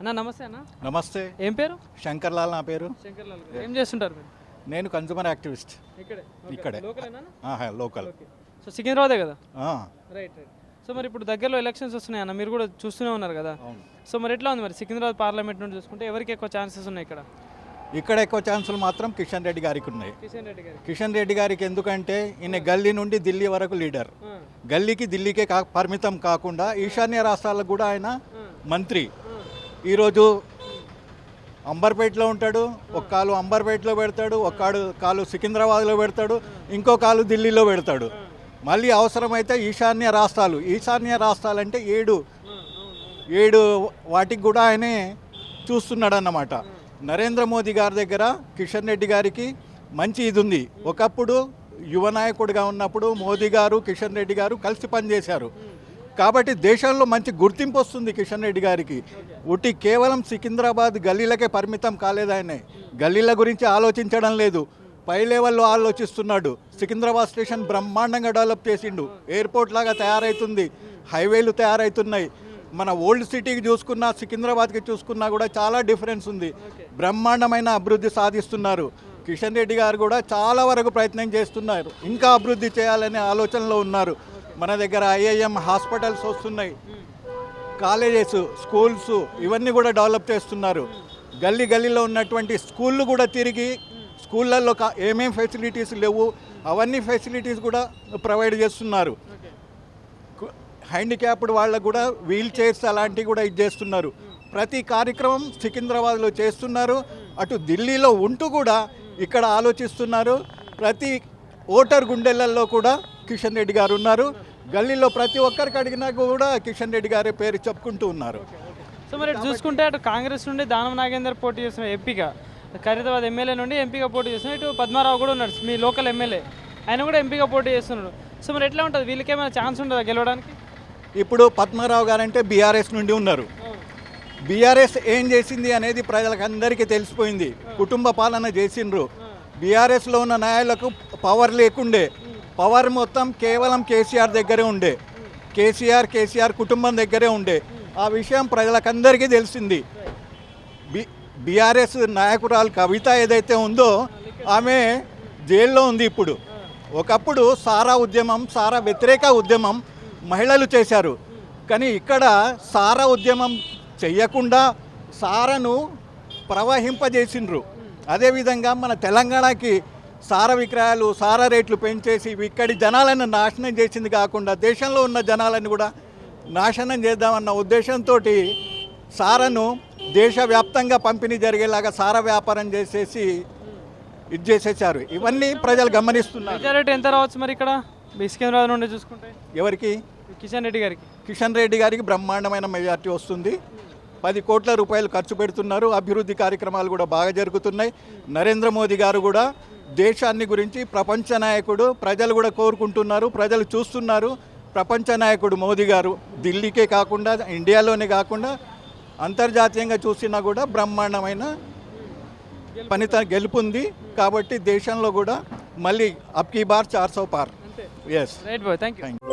అన్న నమస్తే అన్న. నమస్తే. ఏం పేరు? శంకర్లాల్ నా పేరు. శంకర్లాల్ గారు. ఏం చేస్తుంటారు మీరు? నేను కన్జ్యూమర్ యాక్టివిస్ట్. ఇక్కడే లోకల్. సో సికింద్రాబాదే కదా? రైట్. సో మరి ఇప్పుడు దగ్గరలో ఎలక్షన్స్ వస్తున్నాయి అన్న, మీరు కూడా చూస్తూనే ఉన్నారు కదా. సో మరి ఎట్లా ఉంది మరి సికింద్రాబాద్ పార్లమెంట్ నుండి చూసుకుంటే ఎవరికి ఎక్కువ ఛాన్సెస్ ఉన్నాయి ఇక్కడ? ఇక్కడ ఎక్కువ ఛాన్సులు మాత్రం కిషన్ రెడ్డి గారికి ఉన్నాయి. కిషన్ రెడ్డి గారికి ఎందుకంటే ఈయన గల్లీ నుండి ఢిల్లీ వరకు లీడర్. గల్లీకి ఢిల్లీకే పరిమితం కాకుండా ఈశాన్య రాష్ట్రాలకు కూడా ఆయన మంత్రి. ఈరోజు అంబర్పేటలో ఉంటాడు, ఒక కాలు అంబర్పేటలో పెడతాడు, ఒక కాలు సికింద్రాబాద్లో పెడతాడు, ఇంకో కాలు ఢిల్లీలో పెడతాడు. మళ్ళీ అవసరమైతే ఈశాన్య రాష్ట్రాలు అంటే ఏడు వాటికి కూడా ఆయనే చూస్తున్నాడు అన్నమాట. నరేంద్ర మోదీ గారి దగ్గర కిషన్ రెడ్డి గారికి మంచి ఇది ఉంది. ఒకప్పుడు యువ నాయకుడిగా ఉన్నప్పుడు మోదీ గారు కిషన్ రెడ్డి గారు కలిసి పనిచేశారు కాబట్టి దేశంలో మంచి గుర్తింపు వస్తుంది కిషన్ రెడ్డి గారికి. కేవలం సికింద్రాబాద్ గల్లీలకే పరిమితం కాలేదు. ఆయన గల్లీల గురించి ఆలోచించడం లేదు, పై లెవెల్లో ఆలోచిస్తున్నాడు. సికింద్రాబాద్ స్టేషన్ బ్రహ్మాండంగా డెవలప్ చేసిండు, ఎయిర్పోర్ట్ లాగా తయారవుతుంది, హైవేలు తయారవుతున్నాయి. మన ఓల్డ్ సిటీకి చూసుకున్నా సికింద్రాబాద్కి చూసుకున్నా కూడా చాలా డిఫరెన్స్ ఉంది. బ్రహ్మాండమైన అభివృద్ధి సాధిస్తున్నారు. కిషన్ రెడ్డి గారు కూడా చాలా వరకు ప్రయత్నం చేస్తున్నారు, ఇంకా అభివృద్ధి చేయాలనే ఆలోచనలో ఉన్నారు. మన దగ్గర ఐఐఎం హాస్పిటల్స్ వస్తున్నాయి, కాలేజెస్, స్కూల్స్ ఇవన్నీ కూడా డెవలప్ చేస్తున్నారు. గల్లీలో ఉన్నటువంటి స్కూళ్ళు కూడా తిరిగి స్కూళ్ళల్లో ఏమేం ఫెసిలిటీస్ లేవు అవన్నీ ఫెసిలిటీస్ కూడా ప్రొవైడ్ చేస్తున్నారు. హ్యాండిక్యాప్డ్ వాళ్ళకు కూడా వీల్ చైర్స్ అలాంటివి కూడా చేస్తున్నారు. ప్రతి కార్యక్రమం సికింద్రాబాద్లో చేస్తున్నారు. అటు ఢిల్లీలో ఉంటూ కూడా ఇక్కడ ఆలోచిస్తున్నారు. ప్రతి ఓటర్ గుండెలలో కూడా కిషన్ రెడ్డి గారు ఉన్నారు. గల్లీలో ప్రతి ఒక్కరికి అడిగినా కూడా కిషన్ రెడ్డి గారి పేరు చెప్పుకుంటూ ఉన్నారు. సో మరి చూసుకుంటే అటు కాంగ్రెస్ నుండి దానం నాగేందర్ పోటీ చేస్తున్న ఎంపీగా, ఖైరతాబాద్ ఎమ్మెల్యే నుండి ఎంపీగా పోటీ చేస్తున్నారు. ఇటు పద్మారావు కూడా ఉన్నాడు, మీ లోకల్ ఎమ్మెల్యే, ఆయన కూడా ఎంపీగా పోటీ చేస్తున్నాడు. సో మరి ఎట్లా ఉంటుంది, వీళ్ళకి ఏమైనా ఛాన్స్ ఉంటుందా గెలవడానికి? ఇప్పుడు పద్మారావు గారు అంటే బీఆర్ఎస్ నుండి ఉన్నారు. బీఆర్ఎస్ ఏం చేసింది అనేది ప్రజలకు అందరికీ తెలిసిపోయింది. కుటుంబ పాలన చేసిండ్రు. బీఆర్ఎస్లో ఉన్న నాయకులకు పవర్ లేకుండే, పవర్ మొత్తం కేవలం కేసీఆర్ దగ్గరే ఉండే, కేసీఆర్ కుటుంబం దగ్గరే ఉండే. ఆ విషయం ప్రజలకందరికీ తెలిసింది. బీఆర్ఎస్ నాయకురాలు కవిత ఏదైతే ఉందో ఆమె జైల్లో ఉంది ఇప్పుడు. ఒకప్పుడు సారా వ్యతిరేక ఉద్యమం మహిళలు చేశారు, కానీ ఇక్కడ సారా ఉద్యమం చెయ్యకుండా సారను ప్రవహింపజేసిండ్రు. అదేవిధంగా మన తెలంగాణకి సార విక్రయాలు, సారా రేట్లు పెంచేసి ఇక్కడి జనాలను నాశనం చేసింది కాకుండా దేశంలో ఉన్న జనాలను కూడా నాశనం చేద్దామన్న ఉద్దేశంతో సారను దేశవ్యాప్తంగా పంపిణీ జరిగేలాగా సారా వ్యాపారం చేసేసి చేసేసారు. ఇవన్నీ ప్రజలు గమనిస్తున్నారు. మెజారిటీ ఎంత రావచ్చు మరి ఇక్కడ సికింద్రాబాద్ నుండి చూసుకుంటే? ఎవరికి? కిషన్ రెడ్డి గారికి బ్రహ్మాండమైన మెజార్టీ వస్తుంది. 10 కోట్ల రూపాయలు ఖర్చు పెడుతున్నారు. అభివృద్ధి కార్యక్రమాలు కూడా బాగా జరుగుతున్నాయి. నరేంద్ర మోదీ గారు కూడా దేశాన్ని గురించి ప్రపంచ నాయకుడు, ప్రజలు కూడా కోరుకుంటున్నారు, ప్రజలు చూస్తున్నారు. ప్రపంచ నాయకుడు మోదీ గారు ఢిల్లీకే కాకుండా ఇండియాలోనే కాకుండా అంతర్జాతీయంగా చూసినా కూడా బ్రహ్మాండమైన గెలుపుంది. కాబట్టి దేశంలో కూడా మళ్ళీ అబ్కీ బార్ 400 పార్. Right bye, thank you.